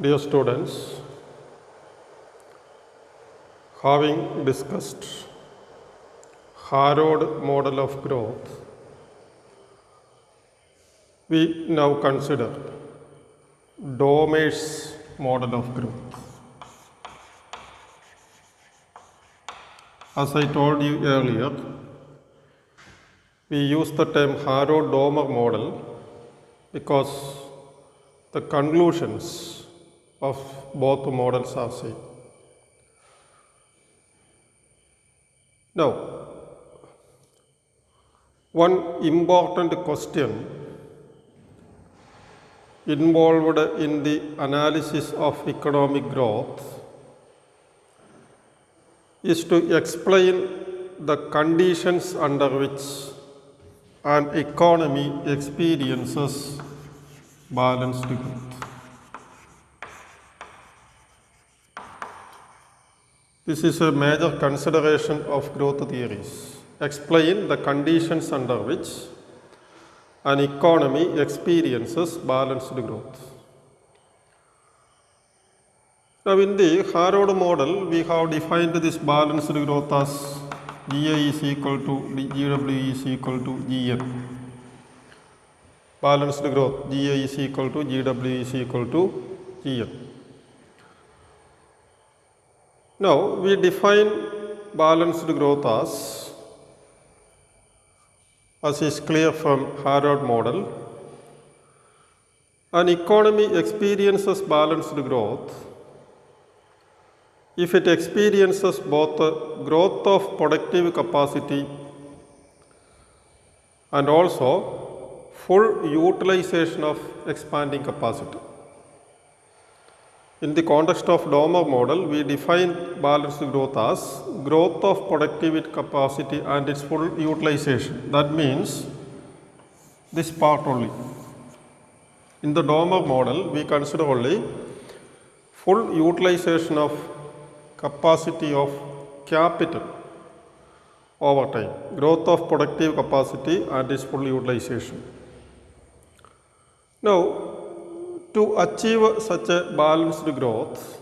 Dear students, having discussed Harrod model of growth, we now consider Domer's model of growth. As I told you earlier, we use the term Harrod-Domer model because the conclusions of both models are same. Now, one important question involved in the analysis of economic growth is to explain the conditions under which an economy experiences balanced growth. This is a major consideration of growth theories. Explain the conditions under which an economy experiences balanced growth. Now, in the Harrod model, we have defined this balanced growth as GI is equal to GW is equal to GN. Balanced growth, GI is equal to GW is equal to GN. Now, we define balanced growth as is clear from Harrod model, an economy experiences balanced growth if it experiences both the growth of productive capacity and also full utilization of expanding capacity. In the context of Domer model, we define balanced growth as growth of productive capacity and its full utilization. That means this part only. In the Domer model, we consider only full utilization of capacity of capital over time, growth of productive capacity and its full utilization. Now, to achieve such a balanced growth,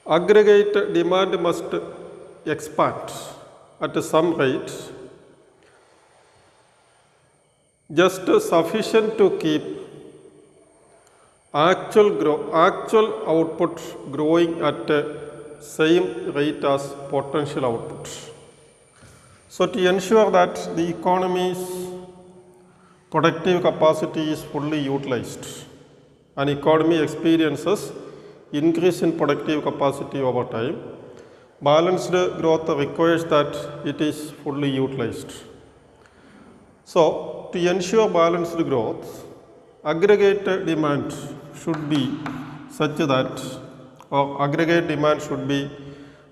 aggregate demand must expand at some rate just sufficient to keep actual output growing at the same rate as potential output. So, to ensure that the economy's productive capacity is fully utilized, an economy experiences increase in productive capacity over time, balanced growth requires that it is fully utilized. So, to ensure balanced growth, aggregate demand should be such that, or aggregate demand should be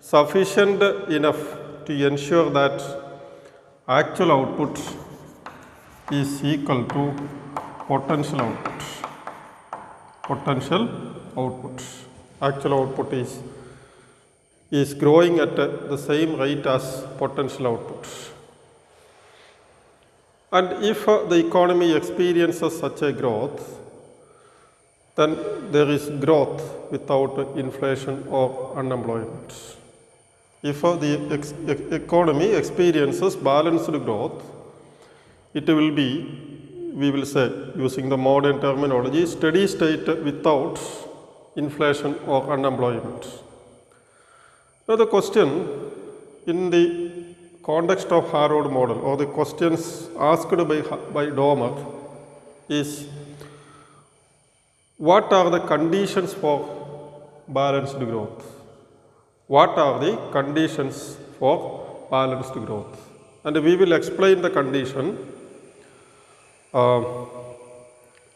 sufficient enough to ensure that actual output is equal to potential output. Actual output is growing at the same rate as potential output. And if the economy experiences such a growth, then there is growth without inflation or unemployment. If the economy experiences balanced growth, it will be, we will say, using the modern terminology, steady state without inflation or unemployment. Now, the question in the context of Harrod model, or the questions asked by Domer, is what are the conditions for balanced growth? What are the conditions for balanced growth? And we will explain the condition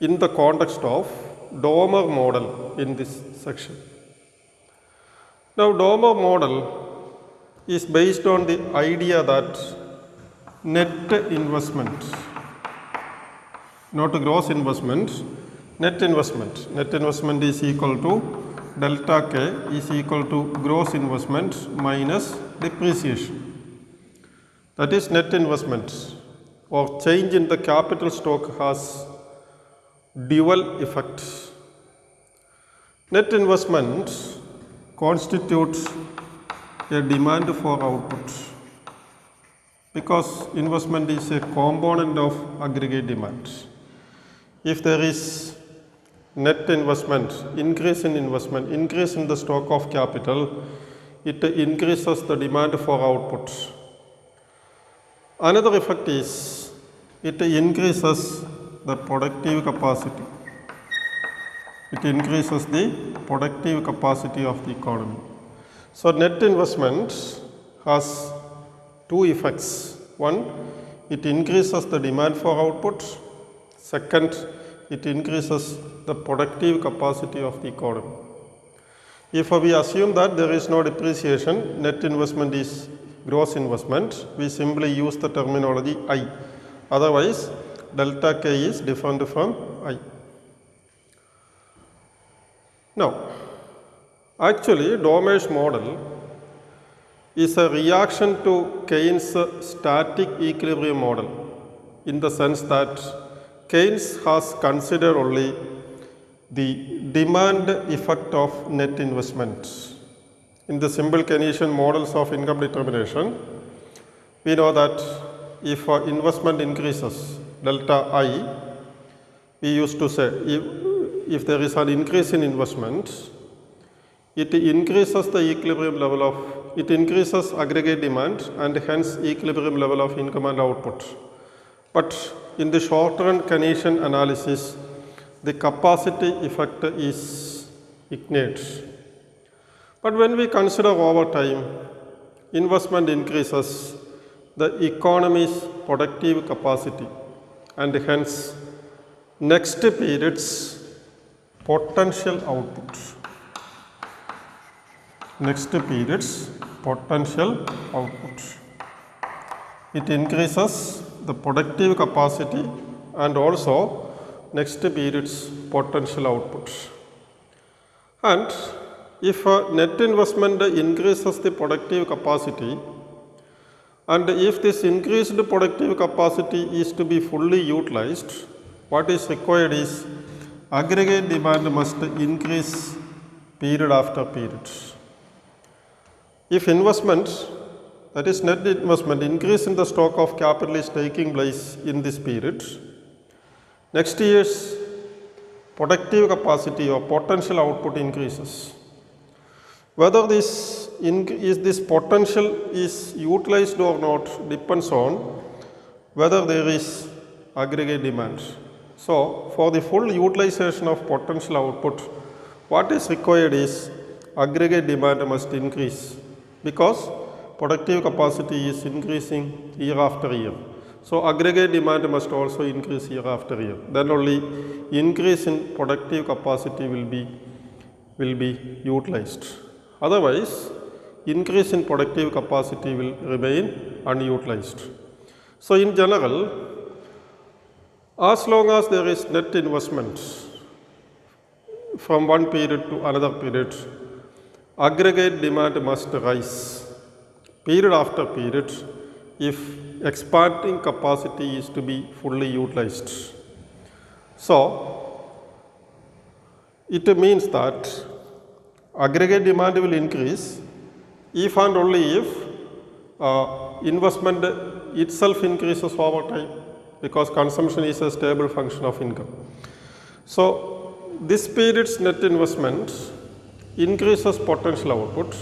in the context of Domer model in this section. Now, Domer model is based on the idea that net investment, not gross investment, net investment is equal to delta K is equal to gross investment minus depreciation. That is, net investment or change in the capital stock has dual effect. Net investment constitutes a demand for output because investment is a component of aggregate demand. If there is net investment, increase in the stock of capital, it increases the demand for output. Another effect is it increases the productive capacity. It increases the productive capacity of the economy. So, net investment has two effects. One, it increases the demand for output. Second, it increases the productive capacity of the economy. If we assume that there is no depreciation, net investment is gross investment, we simply use the terminology I. Otherwise, delta K is different from I. Now, actually, Domer's model is a reaction to Keynes' static equilibrium model in the sense that Keynes has considered only the demand effect of net investment. In the simple Keynesian models of income determination, we know that if investment increases delta I, we used to say if there is an increase in investment, it increases the equilibrium level of, it increases aggregate demand and hence equilibrium level of income and output. But in the short run Keynesian analysis, the capacity effect is ignored. But when we consider over time, investment increases the economy's productive capacity and hence next period's potential output. Next period's potential output. It increases the productive capacity and also next period's potential output. And if net investment increases the productive capacity, and if this increased productive capacity is to be fully utilized, what is required is aggregate demand must increase period after period. If investment, that is net investment, increase in the stock of capital is taking place in this period, next year's productive capacity or potential output increases. Whether this potential is utilized or not depends on whether there is aggregate demand. So, for the full utilization of potential output, what is required is aggregate demand must increase because productive capacity is increasing year after year. So, aggregate demand must also increase year after year. Then only increase in productive capacity will be utilized. Otherwise, increase in productive capacity will remain unutilized. So, in general, as long as there is net investment from one period to another period, aggregate demand must rise period after period if expanding capacity is to be fully utilized. So, it means that aggregate demand will increase if and only if investment itself increases over time, because consumption is a stable function of income. So, this period's net investment increases potential output.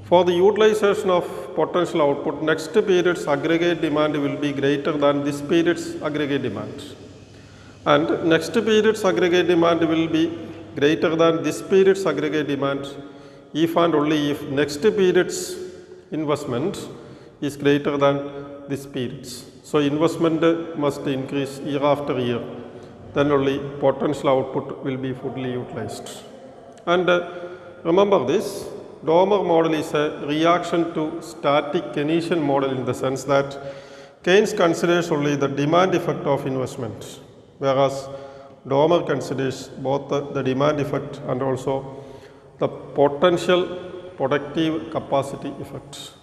For the utilization of potential output, next period's aggregate demand will be greater than this period's aggregate demand. And next period's aggregate demand will be greater than this period's aggregate demand if and only if next period's investment is greater than this period's. So, investment must increase year after year, then only potential output will be fully utilized. And remember this, Domer model is a reaction to static Keynesian model in the sense that Keynes considers only the demand effect of investment, whereas Domer considers both the demand effect and also the potential productive capacity effect.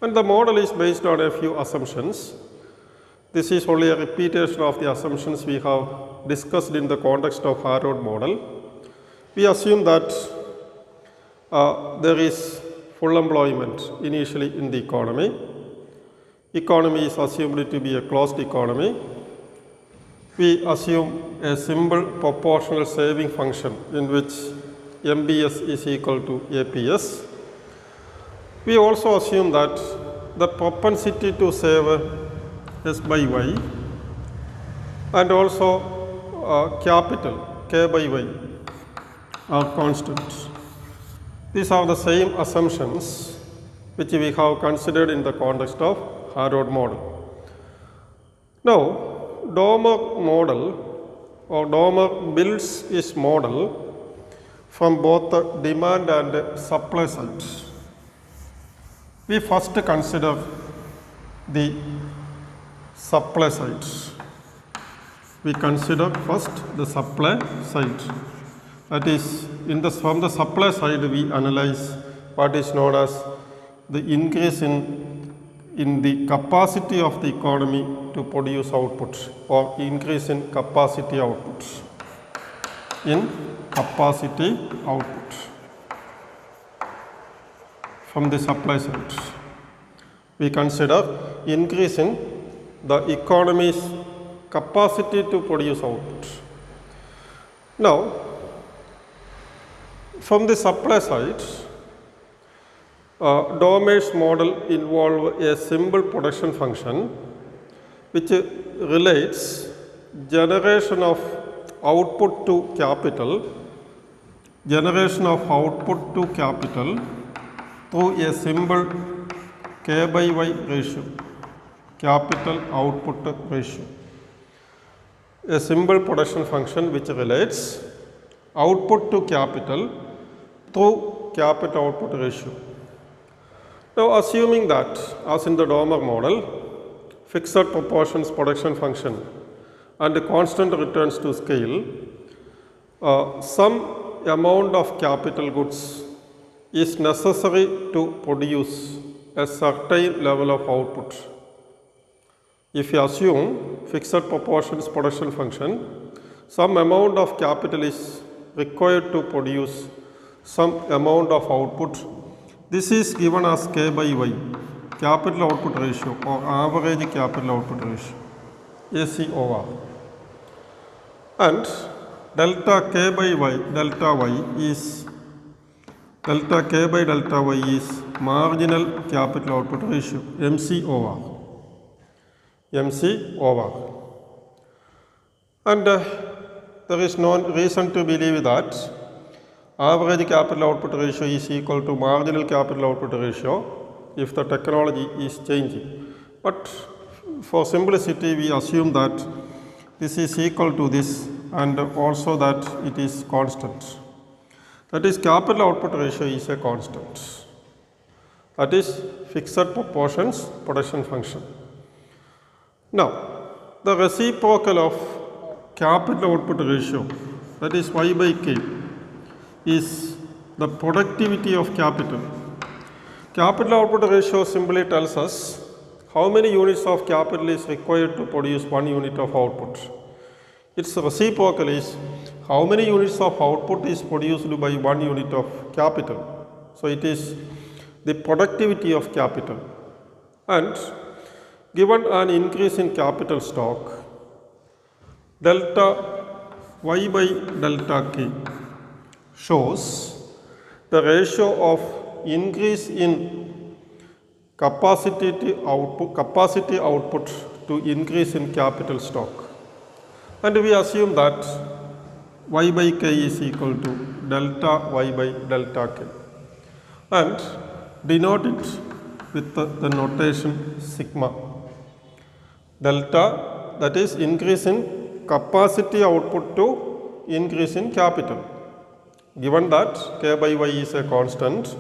And the model is based on a few assumptions. This is only a repetition of the assumptions we have discussed in the context of Harrod model. We assume that there is full employment initially in the economy. Economy is assumed to be a closed economy. We assume a simple proportional saving function in which MBS is equal to APS. We also assume that the propensity to save S by Y and also capital K by Y are constant. These are the same assumptions which we have considered in the context of Harrod model. Now, Domer model or Domer builds its model from both the demand and supply sides. We first consider the supply side. We consider first the supply side. That is, from the supply side, we analyze what is known as the increase in the capacity of the economy to produce output, or increase in capacity output. From the supply side, we consider increase in the economy's capacity to produce output. Now, from the supply side, Domer's model involves a simple production function which relates generation of output to capital through a simple K by Y ratio, capital output ratio. A simple production function which relates output to capital through capital output ratio. Now, assuming that, as in the Domer model, fixed proportions production function and constant returns to scale, some amount of capital goods is necessary to produce a certain level of output. If you assume fixed proportions production function, some amount of capital is required to produce some amount of output. This is given as K by Y, capital output ratio or average capital output ratio, ACOR. And delta K by Y, delta K by delta Y is marginal capital output ratio, MCOR. And there is no reason to believe that average capital output ratio is equal to marginal capital output ratio if the technology is changing. But for simplicity, we assume that this is equal to this and also that it is constant. That is, capital output ratio is a constant. That is fixed proportions production function. Now, the reciprocal of capital output ratio, that is Y by K, is the productivity of capital. Capital output ratio simply tells us how many units of capital is required to produce 1 unit of output. Its reciprocal is how many units of output is produced by 1 unit of capital. So, it is the productivity of capital. And given an increase in capital stock, delta Y by delta K shows the ratio of increase in capacity output to increase in capital stock. And we assume that Y by K is equal to delta Y by delta K and denote it with the notation sigma. Delta, that is increase in capacity output to increase in capital. Given that K by Y is a constant,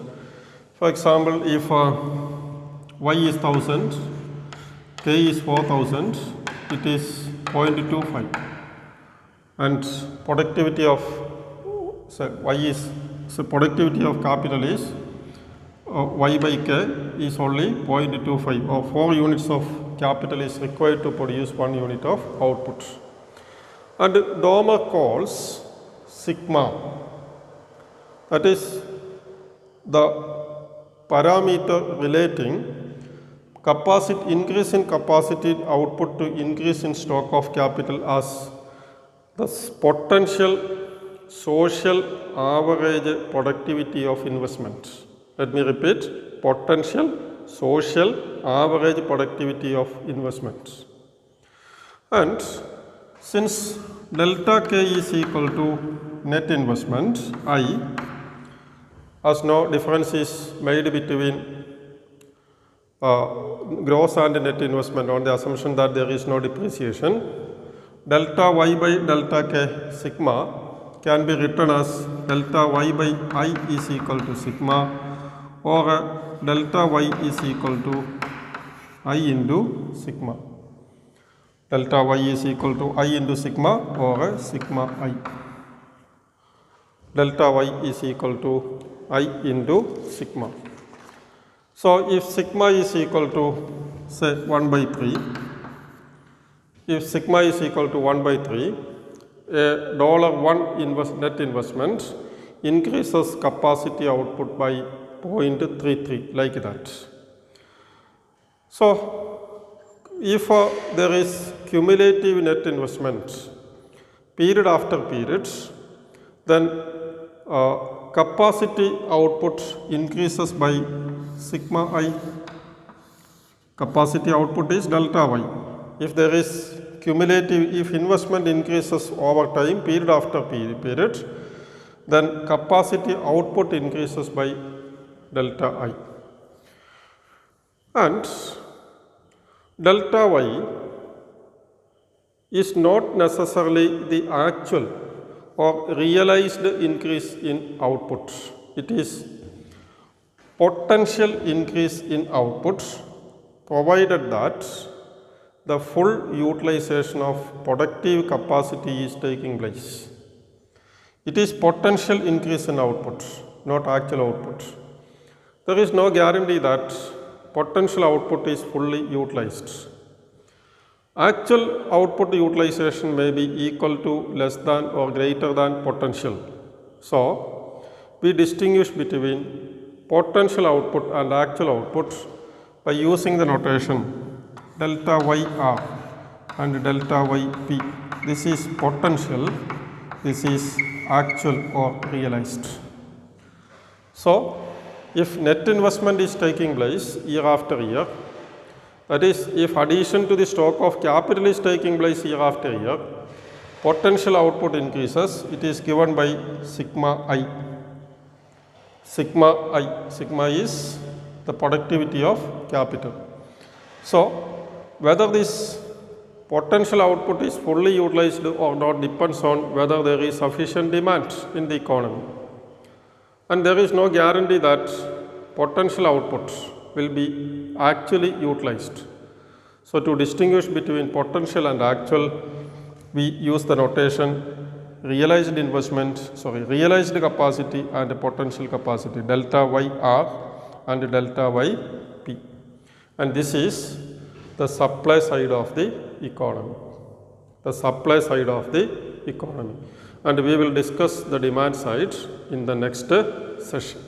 for example, if Y is 1000, K is 4000, it is 0.25, and productivity of productivity of capital is Y by K is only 0.25, or 4 units of capital is required to produce 1 unit of output. And Domer calls sigma that is the parameter relating increase in capacity output to increase in stock of capital as the potential social average productivity of investment. Let me repeat, potential social average productivity of investments. And since delta K is equal to net investment I, as no difference is made between gross and net investment on the assumption that there is no depreciation, delta Y by delta K sigma can be written as delta Y by I is equal to sigma, or delta Y is equal to I into sigma. Delta Y is equal to I into sigma, or sigma I. Delta Y is equal to I into sigma. So, if sigma is equal to say 1 by 3, if sigma is equal to 1 by 3, a $1 net investment increases capacity output by 0.33, like that. So, if there is cumulative net investment period after period, then capacity output increases by sigma I. Capacity output is delta Y. If there is cumulative, if investment increases over time, period after period, then capacity output increases by delta I. And delta Y is not necessarily the actual or realized increase in output. It is potential increase in output, provided that the full utilization of productive capacity is taking place. It is potential increase in output, not actual output. There is no guarantee that potential output is fully utilized. Actual output utilization may be equal to, less than, or greater than potential. So, we distinguish between potential output and actual output by using the notation delta YR and delta YP. This is potential, this is actual or realized. So, if net investment is taking place year after year, that is, if addition to the stock of capital is taking place year after year, potential output increases. It is given by sigma I. Sigma I. Sigma is the productivity of capital. So, whether this potential output is fully utilized or not depends on whether there is sufficient demand in the economy. And there is no guarantee that potential output will be actually utilized. So, to distinguish between potential and actual, we use the notation realized capacity and potential capacity, delta YR and delta YP. And this is the supply side of the economy. The supply side of the economy. And we will discuss the demand side in the next session.